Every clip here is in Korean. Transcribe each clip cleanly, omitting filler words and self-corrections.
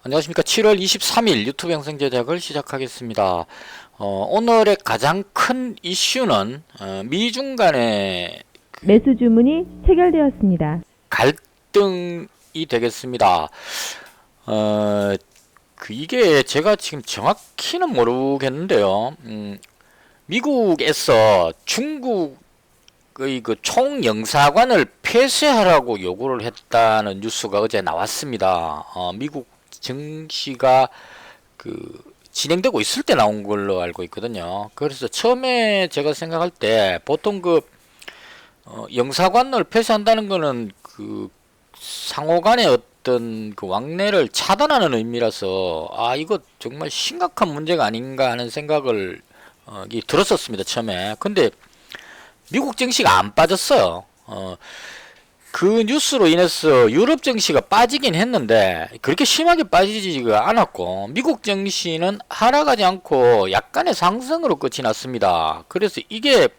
안녕하십니까. 7월 23일 유튜브 영상 제작을 시작하겠습니다. 오늘의 가장 큰 이슈는 미중 간의 매수 주문이 체결되었습니다. 갈등이 되겠습니다. 이게 제가 지금 정확히는 모르겠는데요. 미국에서 중국의 그 총영사관을 폐쇄하라고 요구를 했다는 뉴스가 어제 나왔습니다. 미국 증시가 진행되고 있을 때 나온 걸로 알고 있거든요. 그래서 처음에 제가 생각할 때 보통 영사관을 폐쇄한다는 거는 상호 간의 어떤 왕래를 차단하는 의미라서 이거 정말 심각한 문제가 아닌가 하는 생각을 들었었습니다, 처음에. 근데 미국 증시가 안 빠졌어요. 그 뉴스로 인해서 유럽 증시가 빠지긴 했는데 그렇게 심하게 빠지지가 않았고, 미국 증시는 하락하지 않고 약간의 상승으로 끝이 났습니다. 그래서 이게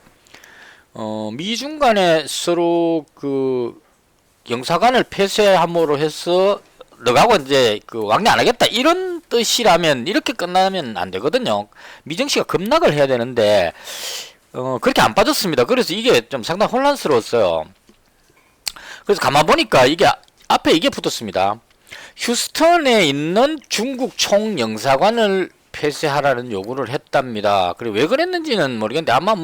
미중 간에 서로 영사관을 폐쇄함으로 해서 너하고 이제 왕래 안 하겠다 이런 뜻이라면 이렇게 끝나면 안 되거든요. 미증시가 급락을 해야 되는데 그렇게 안 빠졌습니다. 그래서 이게 좀 상당히 혼란스러웠어요. 그래서 가만 보니까 이게 앞에 이게 붙었습니다. 휴스턴에 있는 중국 총영사관을 폐쇄하라는 요구를 했답니다. 그리고 왜 그랬는지는 모르겠는데 아마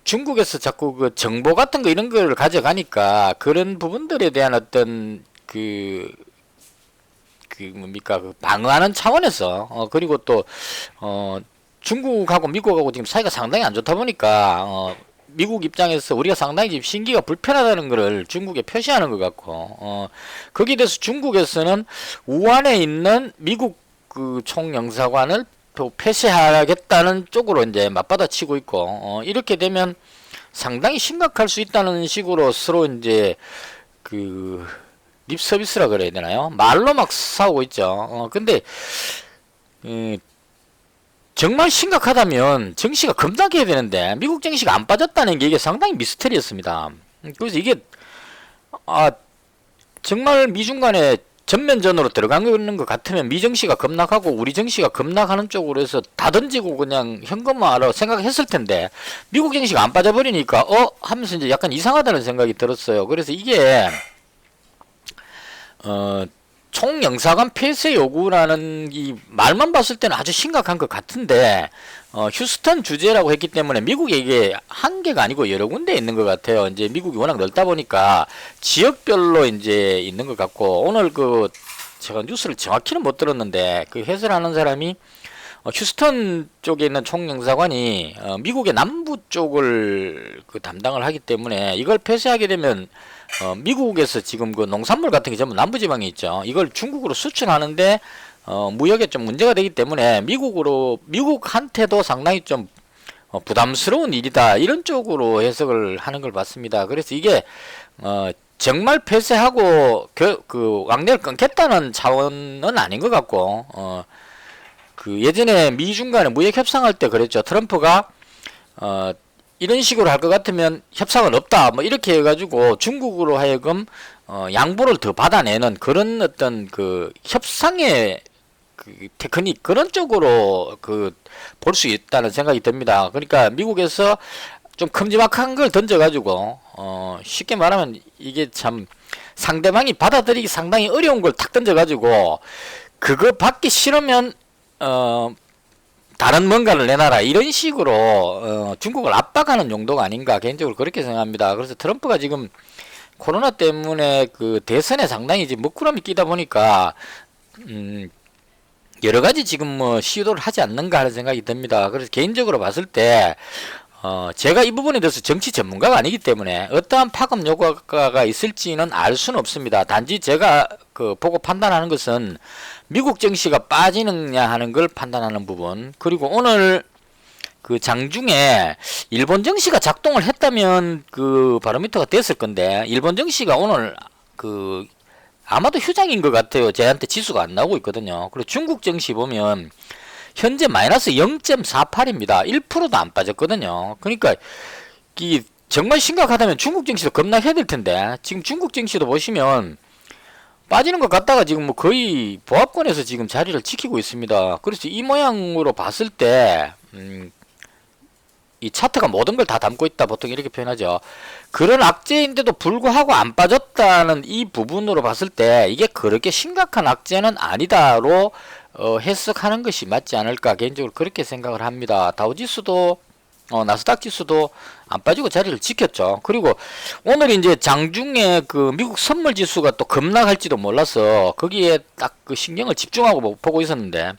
중국에서 자꾸 정보 같은 거 이런 걸 가져가니까 그런 부분들에 대한 어떤 방어하는 차원에서 그리고 또 중국하고 미국하고 지금 사이가 상당히 안 좋다 보니까 미국 입장에서 우리가 상당히 지금 신기가 불편하다는 것을 중국에 표시하는 것 같고, 거기에 대해서 중국에서는 우한에 있는 미국 총영사관을 폐쇄하겠다는 쪽으로 이제 맞받아치고 있고, 이렇게 되면 상당히 심각할 수 있다는 식으로 서로 이제 립 서비스라 그래야 되나요? 말로 막 싸우고 있죠. 근데 정말 심각하다면 증시가 급락해야 되는데 미국 증시가 안 빠졌다는 게 이게 상당히 미스터리였습니다. 그래서 이게 정말 미중 간에 전면전으로 들어가는 것 같으면 미 증시가 급락하고 우리 증시가 급락하는 쪽으로 해서 다 던지고 그냥 현금화로 생각했을 텐데 미국 증시가 안 빠져버리니까 하면서 이제 약간 이상하다는 생각이 들었어요. 그래서 이게 총영사관 폐쇄 요구라는 이 말만 봤을 때는 아주 심각한 것 같은데 휴스턴 주재라고 했기 때문에 미국에 이게 한 개가 아니고 여러 군데 있는 것 같아요. 이제 미국이 워낙 넓다 보니까 지역별로 이제 있는 것 같고, 오늘 제가 뉴스를 정확히는 못 들었는데 해설하는 사람이 휴스턴 쪽에 있는 총영사관이 미국의 남부 쪽을 담당을 하기 때문에 이걸 폐쇄하게 되면 미국에서 지금 농산물 같은 게 전부 남부지방에 있죠. 이걸 중국으로 수출하는데 무역에 좀 문제가 되기 때문에 미국한테도 상당히 좀 부담스러운 일이다, 이런 쪽으로 해석을 하는 걸 봤습니다. 그래서 이게 정말 폐쇄하고 왕래를 끊겠다는 차원은 아닌 것 같고, 예전에 미중 간에 무역 협상할 때 그랬죠. 트럼프가 이런 식으로 할 것 같으면 협상은 없다, 뭐 이렇게 해가지고 중국으로 하여금 양보를 더 받아내는 그런 어떤 협상의 테크닉, 그런 쪽으로 볼 수 있다는 생각이 듭니다. 그러니까 미국에서 좀 큼지막한 걸 던져가지고 쉽게 말하면 이게 참 상대방이 받아들이기 상당히 어려운 걸 탁 던져가지고 그거 받기 싫으면 다른 뭔가를 내놔라, 이런 식으로 중국을 압박하는 용도가 아닌가, 개인적으로 그렇게 생각합니다. 그래서 트럼프가 지금 코로나 때문에 대선에 상당히 이제 먹구름이 끼다 보니까 여러 가지 지금 시도를 하지 않는가 하는 생각이 듭니다. 그래서 개인적으로 봤을 때 제가 이 부분에 대해서 정치 전문가가 아니기 때문에 어떠한 파급 효과가 있을지는 알 수는 없습니다. 단지 제가 보고 판단하는 것은 미국 증시가 빠지느냐 하는 걸 판단하는 부분, 그리고 오늘 장중에 일본 증시가 작동을 했다면 바로미터가 됐을 건데 일본 증시가 오늘 아마도 휴장인 것 같아요. 제한테 지수가 안 나오고 있거든요. 그리고 중국 증시 보면 현재 마이너스 0.48입니다. 1%도 안 빠졌거든요. 그러니까 정말 심각하다면 중국 증시도 급락해야 될 텐데 지금 중국 증시도 보시면 빠지는 것 같다가 지금 뭐 거의 보합권에서 지금 자리를 지키고 있습니다. 그래서 이 모양으로 봤을 때, 이 차트가 모든 걸 다 담고 있다 보통 이렇게 표현하죠. 그런 악재인데도 불구하고 안 빠졌다는 이 부분으로 봤을 때 이게 그렇게 심각한 악재는 아니다로 해석하는 것이 맞지 않을까 개인적으로 그렇게 생각을 합니다. 다우지수도 나스닥 지수도 안 빠지고 자리를 지켰죠. 그리고 오늘 이제 장중에 그 미국 선물 지수가 또 급락할지도 몰라서 거기에 딱 그 신경을 집중하고 보고 있었는데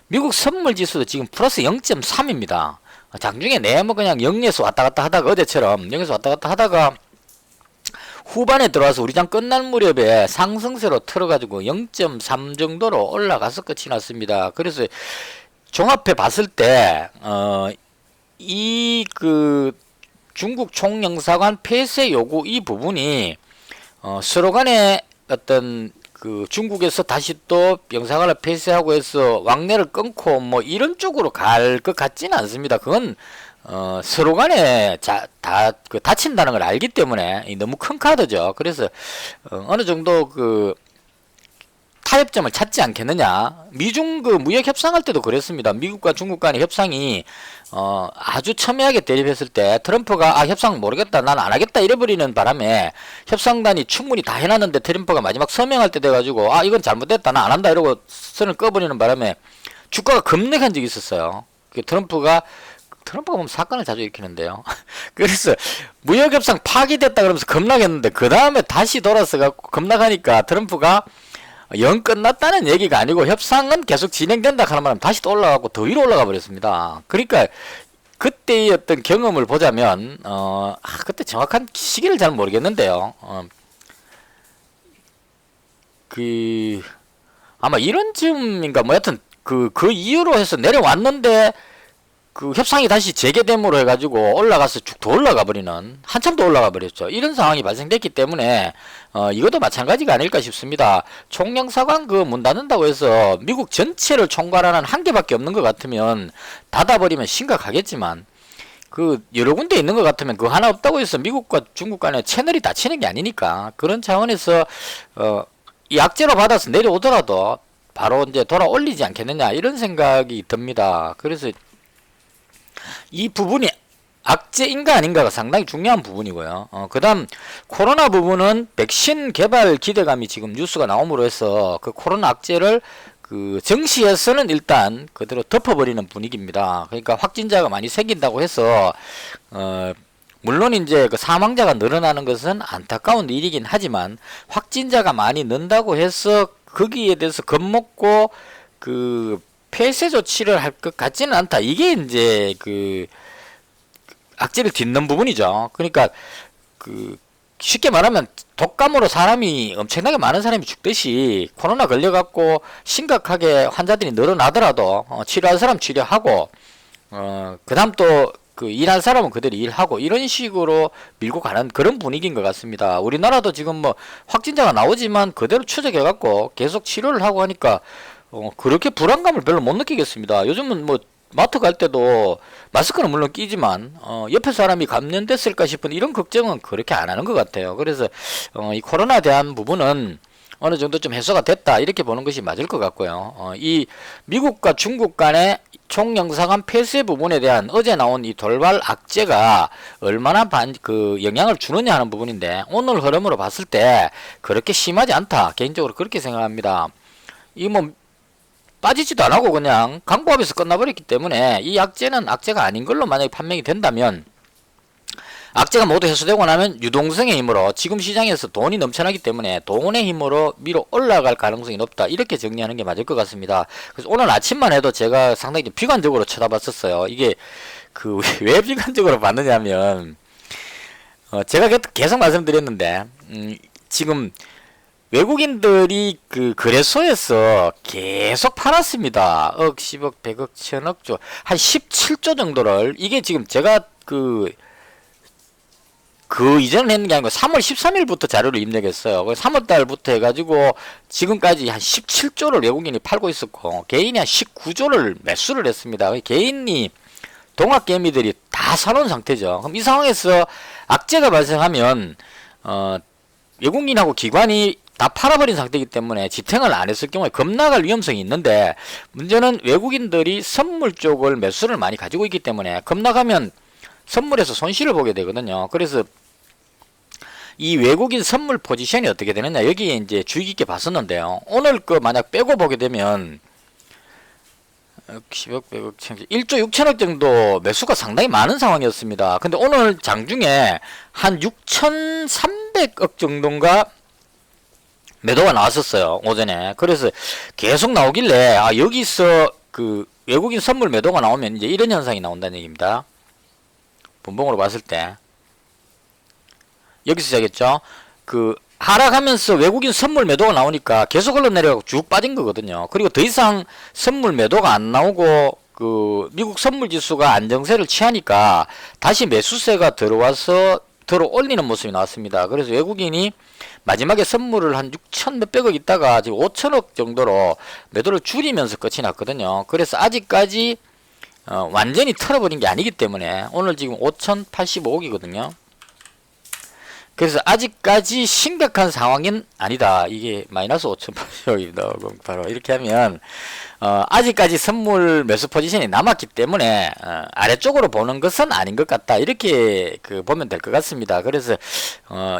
미국 선물 지수도 지금 플러스 0.3입니다. 장중에 뭐 그냥 0에서 왔다 갔다 하다가 어제처럼 0에서 왔다 갔다 하다가 후반에 들어와서 우리 장 끝날 무렵에 상승세로 틀어가지고 0.3 정도로 올라가서 끝이 났습니다. 그래서 종합해 봤을 때 이 그 중국 총영사관 폐쇄 요구 이 부분이 서로 간에 어떤 그 중국에서 다시 또 영사관을 폐쇄하고 해서 왕래를 끊고 뭐 이런 쪽으로 갈 것 같지는 않습니다. 그건 서로 간에 그 다친다는 걸 알기 때문에 너무 큰 카드죠. 그래서 어느 정도 그 타협점을 찾지 않겠느냐. 미중 그 무역 협상할 때도 그랬습니다. 미국과 중국 간의 협상이 아주 첨예하게 대립했을 때 트럼프가 협상 모르겠다 난 안 하겠다 이래버리는 바람에 협상단이 충분히 다 해놨는데 트럼프가 마지막 서명할 때 돼가지고 이건 잘못됐다 나 안 한다 이러고 선을 꺼버리는 바람에 주가가 급락한 적이 있었어요. 트럼프가 보면 사건을 자주 일으키는데요. 그래서 무역협상 파기됐다 그러면서 급락했는데 그 다음에 다시 돌아서 갖고 급락하니까 트럼프가 영 끝났다는 얘기가 아니고 협상은 계속 진행된다 하는 말은 다시 또 올라가고 더 위로 올라가 버렸습니다. 그러니까 그때의 어떤 경험을 보자면 그때 정확한 시기를 잘 모르겠는데요. 아마 이런 즈음인가 뭐 하여튼 그 이유로 해서 내려왔는데 그 협상이 다시 재개됨으로 해가지고 올라가서 쭉 더 올라가 버리는 한참 더 올라가 버렸죠. 이런 상황이 발생됐기 때문에 이것도 마찬가지가 아닐까 싶습니다. 총영사관 그 문 닫는다고 해서 미국 전체를 총괄하는 한 개밖에 없는 것 같으면 닫아버리면 심각하겠지만 그 여러 군데 있는 것 같으면 그 하나 없다고 해서 미국과 중국 간에 채널이 닫히는 게 아니니까 그런 차원에서 이 악재로 받아서 내려오더라도 바로 이제 돌아 올리지 않겠느냐 이런 생각이 듭니다. 그래서 이 부분이 악재인가 아닌가가 상당히 중요한 부분이고요. 그 다음 코로나 부분은 백신 개발 기대감이 지금 뉴스가 나옴으로 해서 그 코로나 악재를 그 정시에서는 일단 그대로 덮어버리는 분위기입니다. 그러니까 확진자가 많이 생긴다고 해서 물론 이제 그 사망자가 늘어나는 것은 안타까운 일이긴 하지만 확진자가 많이 는다고 해서 거기에 대해서 겁먹고 그 폐쇄 조치를 할 것 같지는 않다. 이게 이제 그 악재를 딛는 부분이죠. 그러니까 그 쉽게 말하면 독감으로 사람이 엄청나게 많은 사람이 죽듯이 코로나 걸려갖고 심각하게 환자들이 늘어나더라도 치료할 사람 치료하고 그 다음 또 그 일할 사람은 그대로 일하고 이런 식으로 밀고 가는 그런 분위기인 것 같습니다. 우리나라도 지금 뭐 확진자가 나오지만 그대로 추적해갖고 계속 치료를 하고 하니까 그렇게 불안감을 별로 못 느끼겠습니다. 요즘은 뭐 마트 갈 때도 마스크는 물론 끼지만 옆에 사람이 감염됐을까 싶은 이런 걱정은 그렇게 안 하는 것 같아요. 그래서 이 코로나에 대한 부분은 어느 정도 좀 해소가 됐다 이렇게 보는 것이 맞을 것 같고요. 이 미국과 중국 간의 총영사관 폐쇄 부분에 대한 어제 나온 이 돌발 악재가 얼마나 그 영향을 주느냐 하는 부분인데 오늘 흐름으로 봤을 때 그렇게 심하지 않다 개인적으로 그렇게 생각합니다. 이 뭐 빠지지도 안 하고 그냥 강보합에서 끝나버렸기 때문에 이 악재는 악재가 아닌 걸로 만약에 판명이 된다면 악재가 모두 해소되고 나면 유동성의 힘으로 지금 시장에서 돈이 넘쳐나기 때문에 돈의 힘으로 위로 올라갈 가능성이 높다 이렇게 정리하는 게 맞을 것 같습니다. 그래서 오늘 아침만 해도 제가 상당히 좀 비관적으로 쳐다봤었어요. 이게 그 왜 비관적으로 봤느냐면 제가 계속 말씀드렸는데 지금 외국인들이 그 거래소에서 계속 팔았습니다. 억, 10억, 100억, 1000억 조, 한 17조 정도를 이게 지금 제가 그 이전에 했는 게 아니고 3월 13일부터 자료를 입력했어요. 3월달부터 해가지고 지금까지 한 17조를 외국인이 팔고 있었고 개인이 한 19조를 매수를 했습니다. 개인이 동학개미들이 다 사놓은 상태죠. 그럼 이 상황에서 악재가 발생하면 외국인하고 기관이 다 팔아버린 상태이기 때문에 지탱을 안 했을 경우에 급락할 위험성이 있는데, 문제는 외국인들이 선물 쪽을 매수를 많이 가지고 있기 때문에 급락하면 선물에서 손실을 보게 되거든요. 그래서 이 외국인 선물 포지션이 어떻게 되느냐, 여기에 이제 주의 깊게 봤었는데요. 오늘 그 만약 빼고 보게 되면 10억, 100억, 1조 6천억 정도 매수가 상당히 많은 상황이었습니다. 근데 오늘 장중에 한 6,300억 정도인가 매도가 나왔었어요, 오전에. 그래서 계속 나오길래, 아, 여기서 그 외국인 선물 매도가 나오면 이제 이런 현상이 나온다는 얘기입니다. 분봉으로 봤을 때. 여기서 시작했죠. 그 하락하면서 외국인 선물 매도가 나오니까 계속 흘러내려가고 쭉 빠진 거거든요. 그리고 더 이상 선물 매도가 안 나오고 그 미국 선물 지수가 안정세를 취하니까 다시 매수세가 들어와서 들어 올리는 모습이 나왔습니다. 그래서 외국인이 마지막에 선물을 한 6천 몇백억 있다가 지금 5천억 정도로 매도를 줄이면서 끝이 났거든요. 그래서 아직까지 완전히 털어버린 게 아니기 때문에 오늘 지금 5,085억이거든요. 그래서 아직까지 심각한 상황은 아니다. 이게 마이너스 5,080억입니다. 바로 이렇게 하면 아직까지 선물 매수 포지션이 남았기 때문에 아래쪽으로 보는 것은 아닌 것 같다. 이렇게 그 보면 될 것 같습니다. 그래서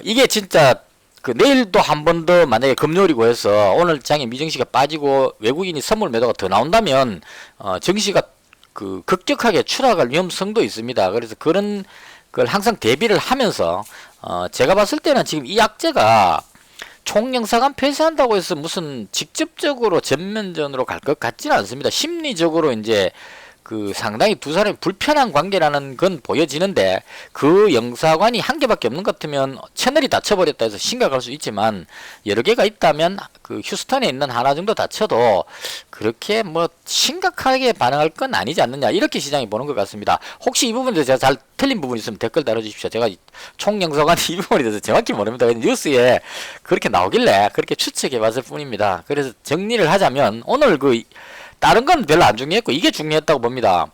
이게 진짜 그 내일도 한 번 더 만약에 금요일이고 해서 오늘 장에 미증시가 빠지고 외국인이 선물 매도가 더 나온다면 증시가 그 급격하게 추락할 위험성도 있습니다. 그래서 그런 걸 항상 대비를 하면서 제가 봤을 때는 지금 이 악재가 총영사관 폐쇄한다고 해서 무슨 직접적으로 전면전으로 갈 것 같지는 않습니다. 심리적으로 이제 그 상당히 두 사람이 불편한 관계라는 건 보여지는데, 그 영사관이 한 개밖에 없는 것 같으면 채널이 닫혀버렸다 해서 심각할 수 있지만, 여러 개가 있다면 그 휴스턴에 있는 하나 정도 닫혀도 그렇게 뭐 심각하게 반응할 건 아니지 않느냐, 이렇게 시장이 보는 것 같습니다. 혹시 이 부분에 대해서 제가 잘 틀린 부분이 있으면 댓글 달아주십시오. 제가 총영사관 이 부분에 대해서 정확히 모릅니다. 뉴스에 그렇게 나오길래 그렇게 추측해 봤을 뿐입니다. 그래서 정리를 하자면 오늘 그 다른 건 별로 안 중요했고 이게 중요했다고 봅니다.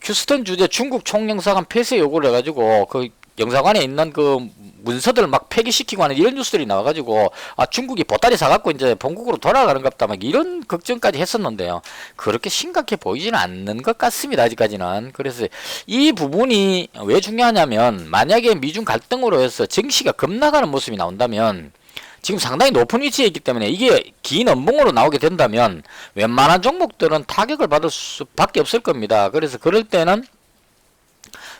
휴스턴 주재 중국 총영사관 폐쇄 요구를 해가지고 그 영사관에 있는 그 문서들을 막 폐기시키고 하는 이런 뉴스들이 나와가지고, 아, 중국이 보따리 사갖고 이제 본국으로 돌아가는갑다 막 이런 걱정까지 했었는데요. 그렇게 심각해 보이지는 않는 것 같습니다, 아직까지는. 그래서 이 부분이 왜 중요하냐면, 만약에 미중 갈등으로 해서 증시가 급락하는 모습이 나온다면, 지금 상당히 높은 위치에 있기 때문에 이게 긴 음봉으로 나오게 된다면 웬만한 종목들은 타격을 받을 수밖에 없을 겁니다. 그래서 그럴 때는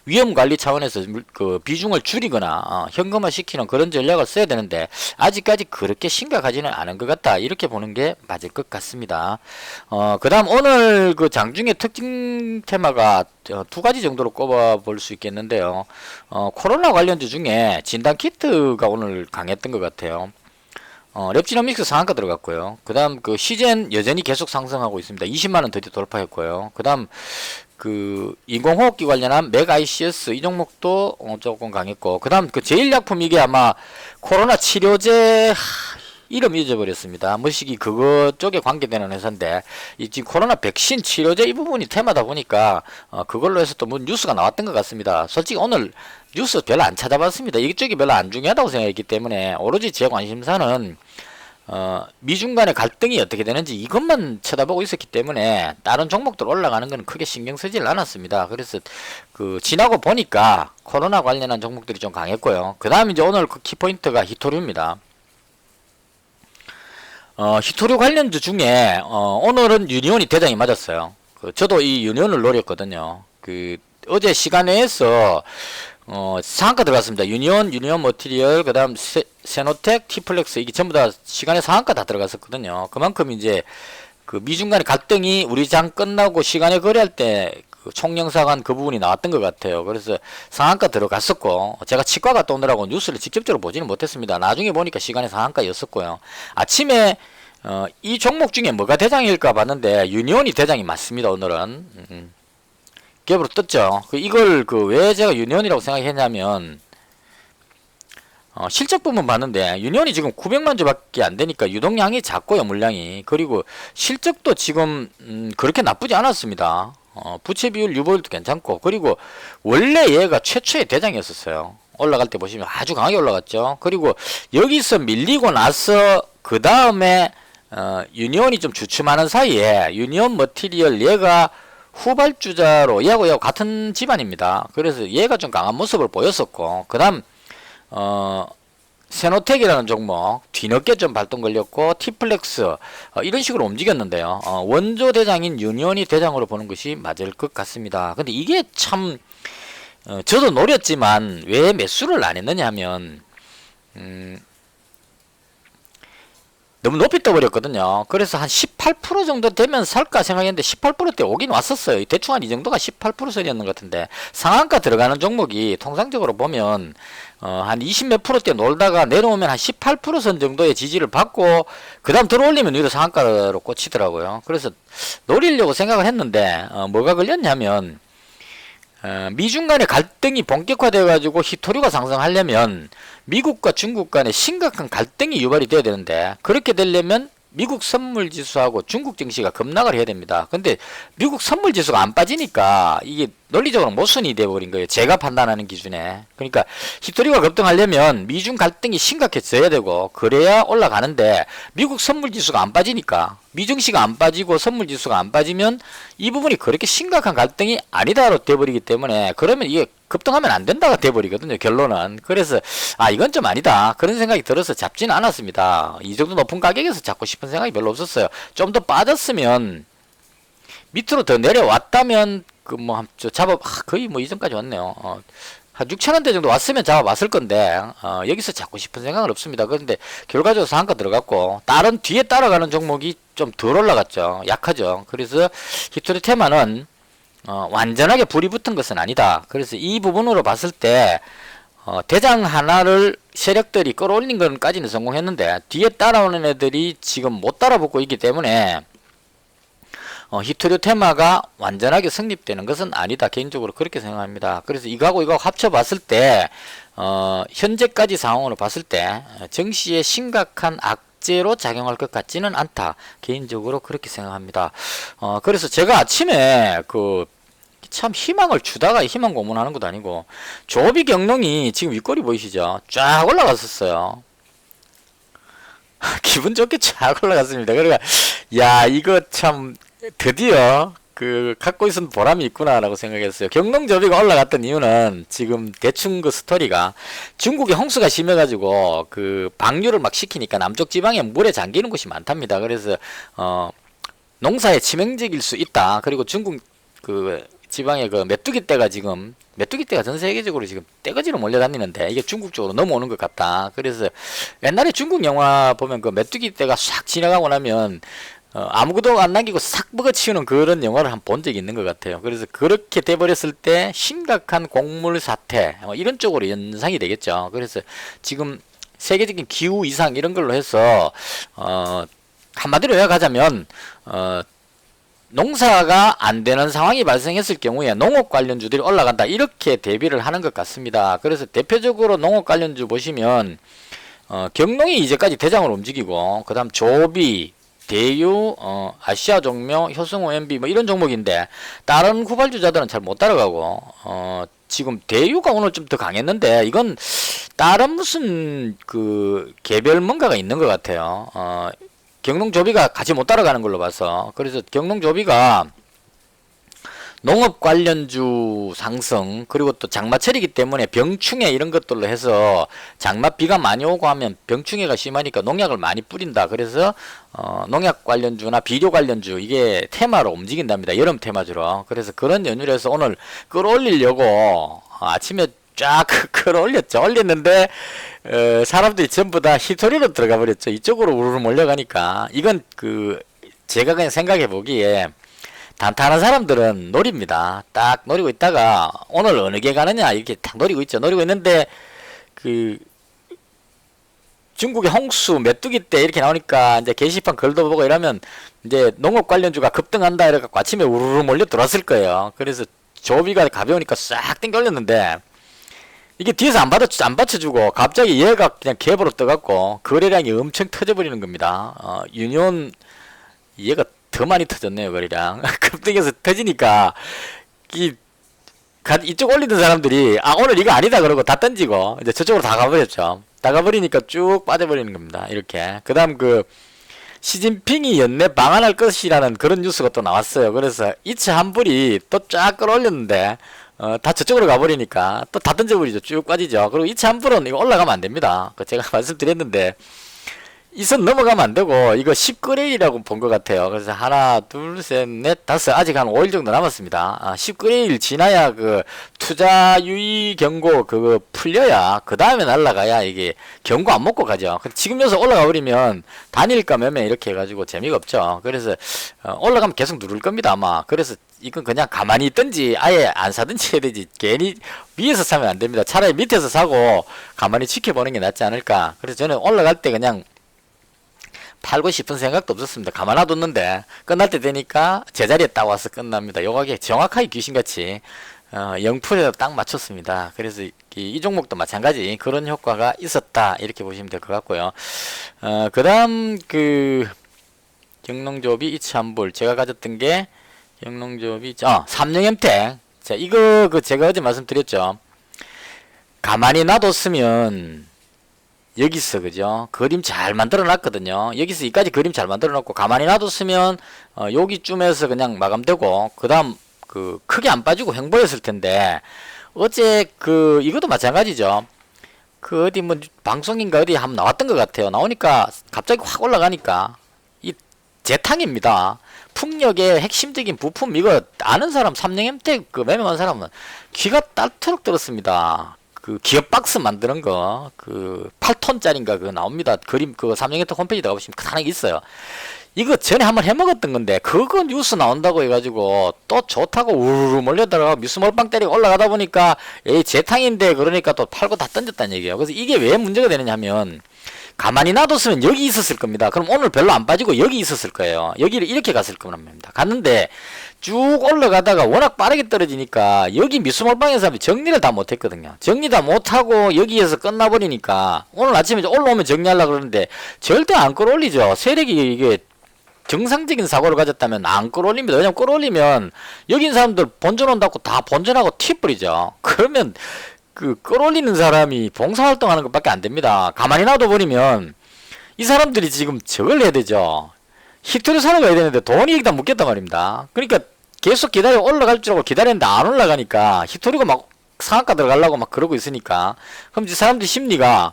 위험관리 차원에서 그 비중을 줄이거나 현금화 시키는 그런 전략을 써야 되는데, 아직까지 그렇게 심각하지는 않은 것 같다, 이렇게 보는 게 맞을 것 같습니다. 그 다음 오늘 그 장중의 특징 테마가 두 가지 정도로 꼽아 볼 수 있겠는데요. 코로나 관련주 중에 진단키트가 오늘 강했던 것 같아요. 랩지노믹스 상한가 들어갔고요. 그 다음 그 시젠 여전히 계속 상승하고 있습니다. 20만원 드디어 돌파했고요. 그 다음 그 인공호흡기 관련한 맥ICS 이 종목도 조금 강했고, 그 다음 그 제일약품, 이게 아마 코로나 치료제 이름 잊어버렸습니다. 뭐시기 그거 쪽에 관계되는 회사인데, 이 지금 코로나 백신 치료제 이 부분이 테마다 보니까 그걸로 해서 또 뭐 뉴스가 나왔던 것 같습니다. 솔직히 오늘 뉴스 별로 안 찾아봤습니다. 이쪽이 별로 안 중요하다고 생각했기 때문에 오로지 제 관심사는 미중 간의 갈등이 어떻게 되는지 이것만 쳐다보고 있었기 때문에 다른 종목들 올라가는 건 크게 신경 쓰질 않았습니다. 그래서 그 지나고 보니까 코로나 관련한 종목들이 좀 강했고요. 그 다음 이제 오늘 그 키포인트가 히토류입니다. 히토류 관련주 중에 오늘은 유니온이 대장이 맞았어요. 저도 이 유니온을 노렸거든요. 그 어제 시간에서 상한가 들어갔습니다. 유니온 머티리얼, 그 다음 세노텍, 티플렉스, 이게 전부 다 시간에 상한가 다 들어갔었거든요. 그만큼 이제 그 미중 간의 갈등이 우리 장 끝나고 시간에 거래할 때 그 총영사관 그 부분이 나왔던 것 같아요. 그래서 상한가 들어갔었고, 제가 치과 갔다 오느라고 뉴스를 직접적으로 보지는 못했습니다. 나중에 보니까 시간에 상한가였었고요. 아침에 이 종목 중에 뭐가 대장일까 봤는데 유니온이 대장이 맞습니다. 오늘은 갭으로 떴죠. 이걸 왜 제가 유니온이라고 생각했냐면, 실적 부분 봤는데 유니온이 지금 900만 주밖에 안 되니까 유동량이 작고요, 물량이. 그리고 실적도 지금 그렇게 나쁘지 않았습니다. 부채 비율, 유보율도 괜찮고, 그리고 원래 얘가 최초의 대장이었었어요. 올라갈 때 보시면 아주 강하게 올라갔죠. 그리고 여기서 밀리고 나서 그 다음에 유니온이 좀 주춤하는 사이에 유니온 머티리얼 얘가 후발주자로 얘하고 같은 집안입니다. 그래서 얘가 좀 강한 모습을 보였었고, 그 다음 세노텍이라는 종목 뒤늦게 좀 발동 걸렸고, 티플렉스 이런 식으로 움직였는데요. 원조 대장인 유니온이 대장으로 보는 것이 맞을 것 같습니다. 근데 이게 참 저도 노렸지만 왜 매수를 안 했느냐 하면 너무 높이 떠버렸거든요. 그래서 한 18% 정도 되면 살까 생각했는데 18%대 오긴 왔었어요. 대충 한 이 정도가 18% 선이었는 것 같은데, 상한가 들어가는 종목이 통상적으로 보면 한 20 몇 %대 놀다가 내려오면 한 18% 선 정도의 지지를 받고 그 다음 들어올리면 위로 상한가로 꽂히더라고요. 그래서 노리려고 생각을 했는데 뭐가 걸렸냐면 미중 간의 갈등이 본격화되어 가지고 히토류가 상승하려면 미국과 중국 간에 심각한 갈등이 유발이 돼야 되는데, 그렇게 되려면 미국 선물지수하고 중국 증시가 급락을 해야 됩니다. 근데 미국 선물지수가 안 빠지니까 이게 논리적으로 모순이 되어버린 거예요. 제가 판단하는 기준에. 그러니까 히토리가 급등하려면 미중 갈등이 심각해져야 되고 그래야 올라가는데, 미국 선물지수가 안 빠지니까, 미증시가 안 빠지고 선물지수가 안 빠지면 이 부분이 그렇게 심각한 갈등이 아니다로 돼버리기 때문에, 그러면 이게 급등하면 안 된다가 돼버리거든요, 결론은. 그래서 이건 좀 아니다 그런 생각이 들어서 잡지는 않았습니다. 이 정도 높은 가격에서 잡고 싶은 생각이 별로 없었어요. 좀 더 빠졌으면, 밑으로 더 내려왔다면 거의 뭐 이전까지 왔네요. 한 6,000원대 정도 왔으면 잡아봤을 건데 여기서 잡고 싶은 생각은 없습니다. 그런데 결과적으로 상한가 들어갔고, 다른 뒤에 따라가는 종목이 좀 덜 올라갔죠. 약하죠. 그래서 히토리 테마는 완전하게 불이 붙은 것은 아니다. 그래서 이 부분으로 봤을 때 대장 하나를 세력들이 끌어올린 것까지는 성공했는데, 뒤에 따라오는 애들이 지금 못 따라붙고 있기 때문에 히토류 테마가 완전하게 성립되는 것은 아니다. 개인적으로 그렇게 생각합니다. 그래서 이거하고 합쳐봤을 때 현재까지 상황으로 봤을 때 증시에 심각한 악재로 작용할 것 같지는 않다. 개인적으로 그렇게 생각합니다. 그래서 제가 아침에 참 희망을 주다가 희망 고문하는 것도 아니고, 조비 경롱이 지금 윗꼬리 보이시죠? 쫙 올라갔었어요. 기분 좋게 쫙 올라갔습니다. 그러니까 이거 참 드디어 갖고 있은 보람이 있구나라고 생각했어요. 경농저비가 올라갔던 이유는 지금 대충 스토리가, 중국에 홍수가 심해가지고 방류를 막 시키니까 남쪽 지방에 물에 잠기는 곳이 많답니다. 그래서 농사에 치명적일 수 있다. 그리고 중국 지방에 메뚜기떼가 전 세계적으로 지금 떼거지로 몰려다니는데 이게 중국 쪽으로 넘어오는 것 같다. 그래서 옛날에 중국 영화 보면 메뚜기떼가 싹 지나가고 나면 아무것도 안 남기고 싹 먹어치우는 그런 영화를 한 번 적이 있는 것 같아요. 그래서 그렇게 돼버렸을 때 심각한 곡물 사태 이런 쪽으로 연상이 되겠죠. 그래서 지금 세계적인 기후 이상 이런 걸로 해서 한마디로 요약하자면 농사가 안 되는 상황이 발생했을 경우에 농업 관련주들이 올라간다, 이렇게 대비를 하는 것 같습니다. 그래서 대표적으로 농업 관련주 보시면 경농이 이제까지 대장으로 움직이고, 그 다음 조비, 대유, 아시아종묘, 효성호 MB 이런 종목인데, 다른 후발주자들은 잘 못 따라가고 지금 대유가 오늘 좀 더 강했는데, 이건 다른 무슨 개별 뭔가가 있는 것 같아요. 경농조비가 같이 못 따라가는 걸로 봐서. 그래서 경농조비가 농업 관련주 상승, 그리고 또 장마철이기 때문에 병충해 이런 것들로 해서 장마 비가 많이 오고 하면 병충해가 심하니까 농약을 많이 뿌린다. 그래서 농약 관련주나 비료 관련주 이게 테마로 움직인답니다. 여름 테마주로. 그래서 그런 연유로 해서 오늘 끌어올리려고 아침에 쫙 끌어올렸죠. 올렸는데 사람들이 전부 다 히토리로 들어가 버렸죠. 이쪽으로 우르르 몰려가니까. 이건 제가 그냥 생각해 보기에 단타하는 사람들은 노립니다. 딱 노리고 있다가 오늘 어느 게 가느냐 이렇게 딱 노리고 있죠. 노리고 있는데 중국의 홍수 메뚜기 때 이렇게 나오니까 이제 게시판 글도 보고 이러면 이제 농업 관련주가 급등한다 이래갖고 아침에 우르르 몰려 들어왔을 거예요. 그래서 조비가 가벼우니까 싹 땡겨 올렸는데, 이게 뒤에서 안 받쳐주고 갑자기 얘가 그냥 갭으로 떠갖고 거래량이 엄청 터져버리는 겁니다. 유니온 얘가 더 많이 터졌네요. 거래량. 급등해서 터지니까 이쪽 올리던 사람들이 아 오늘 이거 아니다 그러고 다 던지고 이제 저쪽으로 다 가버렸죠. 다 가버리니까 쭉 빠져버리는 겁니다. 이렇게. 그다음 그 시진핑이 연내 방한할 것이라는 그런 뉴스가 또 나왔어요. 그래서 이츠 한불이 또 쫙 끌어올렸는데 다 저쪽으로 가버리니까 또 다 던져버리죠. 쭉 빠지죠. 그리고 이츠 한불은 이거 올라가면 안 됩니다. 그 제가 말씀드렸는데 이 선 넘어가면 안 되고 이거 10그레일이라고 본 것 같아요. 그래서 하나 둘 셋 넷 다섯 아직 한 5일 정도 남았습니다. 10그레일 지나야 그 투자 유의 경고 그거 풀려야 그 다음에 날라가야 이게 경고 안 먹고 가죠. 지금 여기서 올라가 버리면 단일가 매매 이렇게 해가지고 재미가 없죠. 그래서 올라가면 계속 누를 겁니다 아마. 그래서 이건 그냥 가만히 있든지 아예 안 사든지 해야 되지 괜히 위에서 사면 안 됩니다. 차라리 밑에서 사고 가만히 지켜보는 게 낫지 않을까. 그래서 저는 올라갈 때 그냥 팔고 싶은 생각도 없었습니다. 가만 놔뒀는데 끝날 때 되니까 제자리에 딱 와서 끝납니다. 요가게 정확하게 귀신같이 0%에 딱 맞췄습니다. 그래서 이 종목도 마찬가지 그런 효과가 있었다 이렇게 보시면 될 것 같고요. 그 다음 그 영농조비 이치한불 제가 가졌던 게 영농조비 삼성엠텍. 자 이거 그 제가 어제 말씀드렸죠. 가만히 놔뒀으면 여기서 그죠 그림 잘 만들어 놨거든요. 여기서 여기까지 그림 잘 만들어 놨고 가만히 놔뒀으면 여기쯤에서 그냥 마감되고 그 다음 그 크게 안 빠지고 횡보였을 텐데 어제 그 이것도 마찬가지죠. 그 어디 뭐 방송인가 어디 한번 나왔던 것 같아요. 나오니까 갑자기 확 올라가니까 이 재탕입니다. 풍력의 핵심적인 부품 이거 아는 사람 삼성엠텍 그 매매한 사람은 귀가 딸토록 들었습니다. 그 기업 박스 만드는 거 그 8톤짜리인가 그거 나옵니다. 그림 그 삼성엔터 홈페이지 가보시면 하나 있어요. 이거 전에 한번 해먹었던 건데 그거 뉴스 나온다고 해가지고 또 좋다고 우르르 몰려들어가 뉴스 몰빵 때리고 올라가다 보니까 에이 재탕인데 그러니까 또 팔고 다 던졌다는 얘기예요. 그래서 이게 왜 문제가 되느냐면 가만히 놔뒀으면 여기 있었을 겁니다. 그럼 오늘 별로 안 빠지고 여기 있었을 거예요. 여기를 이렇게 갔을 겁니다. 갔는데 쭉 올라가다가 워낙 빠르게 떨어지니까 여기 미수몰빵에서 정리를 다 못했거든요. 정리 다 못하고 여기에서 끝나버리니까 오늘 아침에 올라오면 정리하려고 그러는데 절대 안 끌어올리죠. 세력이 이게 정상적인 사고를 가졌다면 안 끌어올립니다. 왜냐면 끌어올리면 여기 있는 사람들 본전 온다고 다 본전하고 튀어버리죠. 그러면 그 끌어올리는 사람이 봉사활동하는 것밖에 안 됩니다. 가만히 놔둬버리면 이 사람들이 지금 저걸 해야 되죠. 히트를 사러 가야 되는데 돈이 여기다 묶였단 말입니다. 그러니까 계속 기다려 올라갈 줄 알고 기다렸는데 안 올라가니까 히토리가 막 상한가 들어가려고 막 그러고 있으니까 그럼 이제 사람들 심리가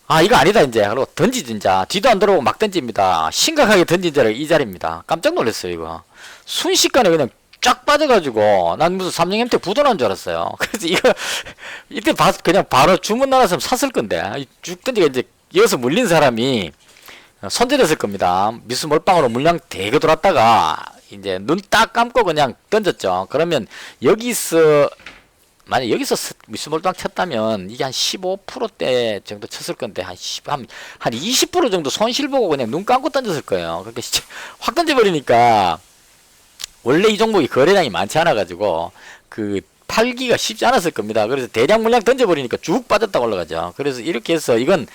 아 이거 아니다 이제 그러고 던지지 이제 뒤도 안 돌아보고 막 던집니다. 심각하게 던진 자리가 이 자리입니다. 깜짝 놀랐어요 이거. 순식간에 그냥 쫙 빠져가지고 난 무슨 삼성엠텍 부도난 줄 알았어요. 그래서 이거 이때 그냥 바로 주문 나왔으면 샀을 건데 쭉 던지가 이제 여기서 물린 사람이 손절했을 겁니다. 미수 몰빵으로 물량 되게 돌았다가 이제 눈 딱 감고 그냥 던졌죠. 그러면 여기서 만약 여기서 미수 몰빵 쳤다면 이게 한 15%대 정도 쳤을 건데 한 20% 정도 손실 보고 그냥 눈 감고 던졌을 거예요. 그렇게 확 던져버리니까 원래 이 종목이 거래량이 많지 않아 가지고 그 팔기가 쉽지 않았을 겁니다. 그래서 대량 물량 던져버리니까 쭉 빠졌다 올라가죠. 그래서 이렇게 해서 이건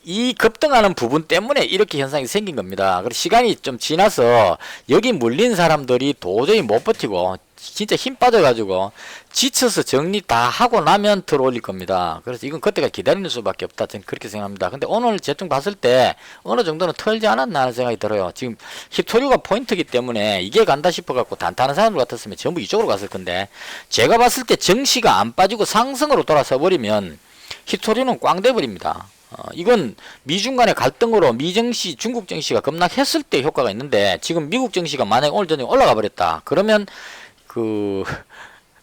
이 급등하는 부분 때문에 이렇게 현상이 생긴 겁니다. 그리고 시간이 좀 지나서 여기 물린 사람들이 도저히 못 버티고 진짜 힘 빠져가지고 지쳐서 정리 다 하고 나면 들어올릴 겁니다. 그래서 이건 그때가 기다리는 수밖에 없다. 저는 그렇게 생각합니다. 근데 오늘 대충 봤을 때 어느 정도는 털지 않았나 하는 생각이 들어요. 지금 히토류가 포인트이기 때문에 이게 간다 싶어갖고 단타하는 사람들 같았으면 전부 이쪽으로 갔을 건데 제가 봤을 때 정시가 안 빠지고 상승으로 돌아서 버리면 히토류는 꽝 돼버립니다. 이건 미중 간의 갈등으로 미정시, 중국 정시가 급락했을 때 효과가 있는데 지금 미국 정시가 만약에 오늘 저녁에 올라가 버렸다. 그러면 그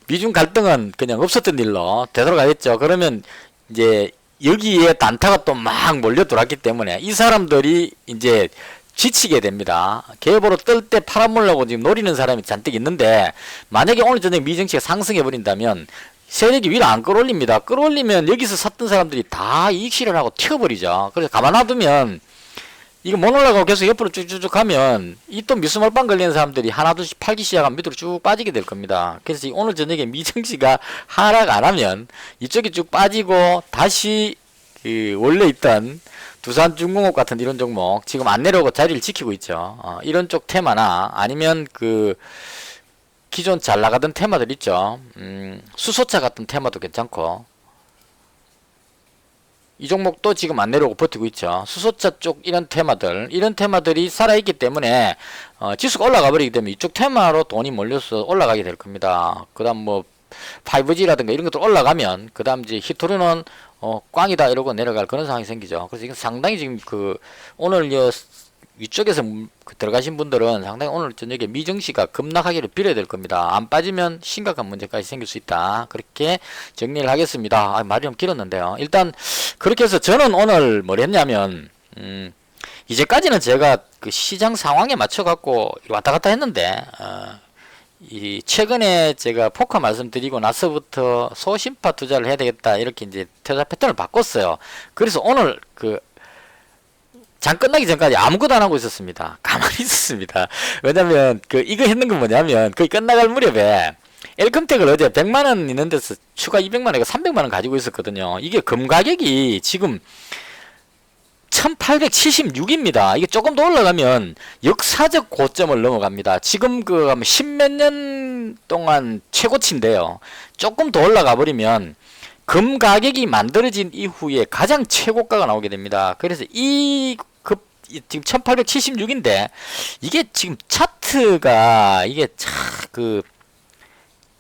미중 갈등은 그냥 없었던 일로 되돌아가겠죠. 그러면 이제 여기에 단타가 또 막 몰려 들어왔기 때문에 이 사람들이 이제 지치게 됩니다. 계보로 뜰 때 팔아먹으려고 지금 노리는 사람이 잔뜩 있는데 만약에 오늘 저녁에 미정시가 상승해 버린다면 세력이 위로 안 끌어올립니다. 끌어올리면 여기서 샀던 사람들이 다 이익 실현하고 튀어버리죠. 그래서 가만 놔두면 이거 못 올라가고 계속 옆으로 쭉쭉쭉 가면 이 또 미수몰빵 걸리는 사람들이 하나둘씩 팔기 시작하면 밑으로 쭉 빠지게 될 겁니다. 그래서 오늘 저녁에 미정시가 하락 안 하면 이쪽이 쭉 빠지고 다시 그 원래 있던 두산중공업 같은 이런 종목 지금 안 내려오고 자리를 지키고 있죠. 이런 쪽 테마나 아니면 그 기존 잘 나가던 테마들 있죠. 수소차 같은 테마도 괜찮고, 이 종목도 지금 안 내려오고 버티고 있죠. 수소차 쪽 이런 테마들이 살아있기 때문에 지수가 올라가 버리기 때문에 이쪽 테마로 돈이 몰려서 올라가게 될 겁니다. 그 다음 뭐 5G라든가 이런 것들 올라가면 그 다음 이제 히토류는 꽝이다 이러고 내려갈 그런 상황이 생기죠. 그래서 이건 상당히 지금 오늘 위쪽에서 들어가신 분들은 상당히 오늘 저녁에 미증시가 급락하기를 빌어야 될 겁니다. 안 빠지면 심각한 문제까지 생길 수 있다. 그렇게 정리를 하겠습니다. 말이 좀 길었는데요. 일단 그렇게 해서 저는 오늘 뭘 했냐면 이제까지는 제가 그 시장 상황에 맞춰 갖고 왔다 갔다 했는데 이 최근에 제가 포커 말씀드리고 나서부터 소심파 투자를 해야 되겠다 이렇게 이제 투자 패턴을 바꿨어요. 그래서 오늘 장 끝나기 전까지 아무것도 안 하고 있었습니다. 가만히 있었습니다. 왜냐면 이거 했는 건 뭐냐면 거의 끝나갈 무렵에 엘컴텍을 어제 100만원 있는 데서 추가 200만원, 300만원 가지고 있었거든요. 이게 금 가격이 지금 1876입니다. 이게 조금 더 올라가면 역사적 고점을 넘어갑니다. 지금 십몇 년 동안 최고치인데요. 조금 더 올라가 버리면 금 가격이 만들어진 이후에 가장 최고가가 나오게 됩니다. 그래서 지금 1876인데 이게 지금 차트가 이게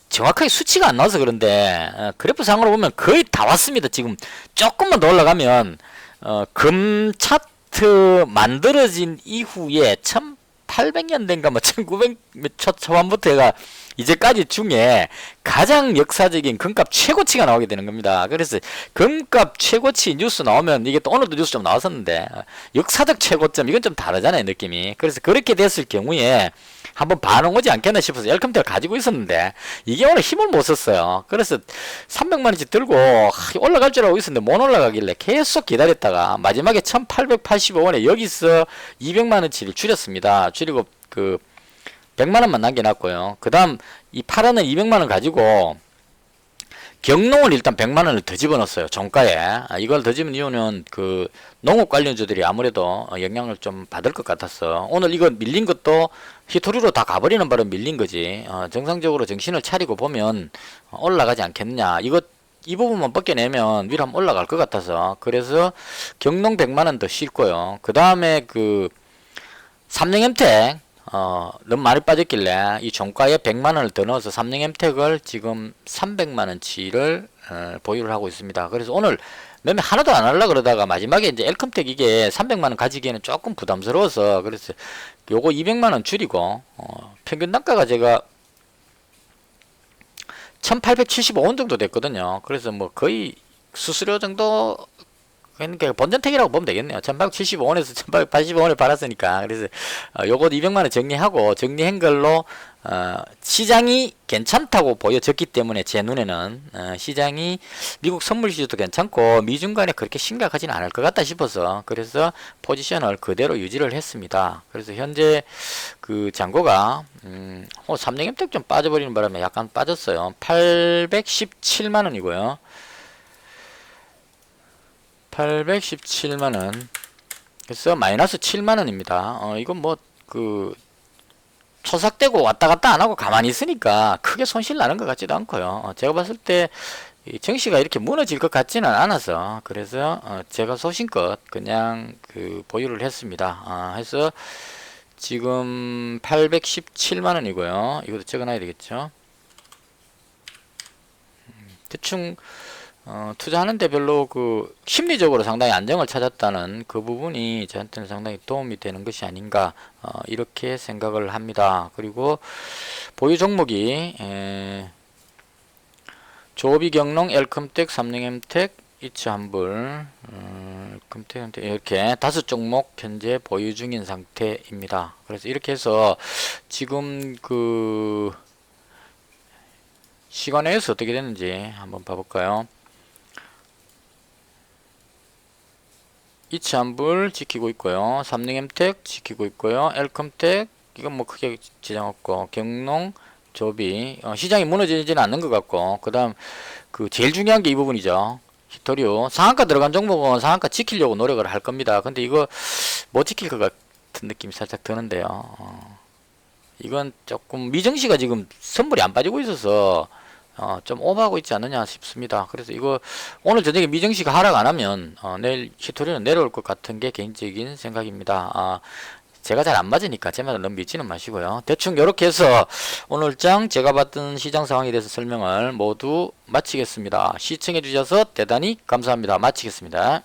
정확하게 수치가 안 나와서 그런데 그래프 상으로 보면 거의 다 왔습니다. 지금 조금만 더 올라가면 금 차트 만들어진 이후에 1800년대인가 뭐 1900 초반부터 해가 이제까지 중에 가장 역사적인 금값 최고치가 나오게 되는 겁니다. 그래서 금값 최고치 뉴스 나오면 이게 또 오늘도 뉴스 좀 나왔었는데 역사적 최고점 이건 좀 다르잖아요 느낌이. 그래서 그렇게 됐을 경우에 한번 반응 오지 않겠나 싶어서 엘컴텍을 가지고 있었는데 이게 오늘 힘을 못 썼어요. 그래서 300만원씩 들고 올라갈 줄 알고 있었는데 못 올라가길래 계속 기다렸다가 마지막에 1885원에 여기서 200만원치를 줄였습니다. 줄이고 100만원만 남겨놨고요. 그 다음 이 파라는 200만원 가지고 경농을 일단 100만원을 더 집어넣었어요. 종가에. 이걸 더 집은 이유는 농업 관련주들이 아무래도 영향을 좀 받을 것 같았어. 오늘 이거 밀린 것도 히토리로 다 가버리는 바로 밀린 거지. 정상적으로 정신을 차리고 보면 올라가지 않겠냐. 이 부분만 벗겨내면 위로 한번 올라갈 것 같아서. 그래서 경농 100만원 더 싣고요. 그 다음에 삼성엠텍 너무 많이 빠졌길래 이 종가에 100만원을 더 넣어서 삼성엠텍을 지금 300만원치를 보유를 하고 있습니다. 그래서 오늘 매매 하나도 안 하려고 그러다가 마지막에 이제 엘컴텍 이게 300만원 가지기에는 조금 부담스러워서 그래서 요거 200만원 줄이고 평균 단가가 제가 1875원 정도 됐거든요. 그래서 뭐 거의 수수료 정도 그러니까 본전택이라고 보면 되겠네요. 1875원에서 1885원을 팔았으니까. 그래서 요거 200만원 정리하고 정리한 걸로 시장이 괜찮다고 보여졌기 때문에 제 눈에는 시장이 미국 선물 시주도 괜찮고 미중 간에 그렇게 심각하지는 않을 것 같다 싶어서 그래서 포지션을 그대로 유지를 했습니다. 그래서 현재 잔고가 삼성엠텍 좀 빠져버리는 바람에 약간 빠졌어요. 817만원이고요. 817만원. 그래서 마이너스 7만원입니다. 이건 초삭되고 왔다 갔다 안 하고 가만히 있으니까 크게 손실 나는 것 같지도 않고요. 제가 봤을 때 정시가 이렇게 무너질 것 같지는 않아서 그래서 제가 소신껏 그냥 보유를 했습니다. 해서 지금 817만원이고요. 이것도 적어놔야 되겠죠. 대충 투자하는데 별로 심리적으로 상당히 안정을 찾았다는 그 부분이 저한테는 상당히 도움이 되는 것이 아닌가 이렇게 생각을 합니다. 그리고 보유 종목이 조비경농, 엘컴텍, 삼성엠텍, 이츠한불, 엘컴텍 이렇게 5종목 현재 보유 중인 상태입니다. 그래서 이렇게 해서 지금 시간에서 어떻게 됐는지 한번 봐볼까요? 이츠한불 지키고 있고요. 삼성엠텍 지키고 있고요. 엘컴텍 이건 뭐 크게 지장 없고 경농, 조비 시장이 무너지지는 않는 것 같고 그 다음 제일 중요한 게 이 부분이죠. 히토리오 상한가 들어간 종목은 상한가 지키려고 노력을 할 겁니다. 근데 이거 못 지킬 것 같은 느낌이 살짝 드는데요. 이건 조금 미정시가 지금 선물이 안 빠지고 있어서 좀 오버하고 있지 않느냐 싶습니다. 그래서 이거 오늘 저녁에 미정시가 하락 안 하면 내일 히토리는 내려올 것 같은 게 개인적인 생각입니다. 제가 잘 안 맞으니까 제 말을 너무 믿지는 마시고요. 대충 이렇게 해서 오늘 장 제가 봤던 시장 상황에 대해서 설명을 모두 마치겠습니다. 시청해 주셔서 대단히 감사합니다. 마치겠습니다.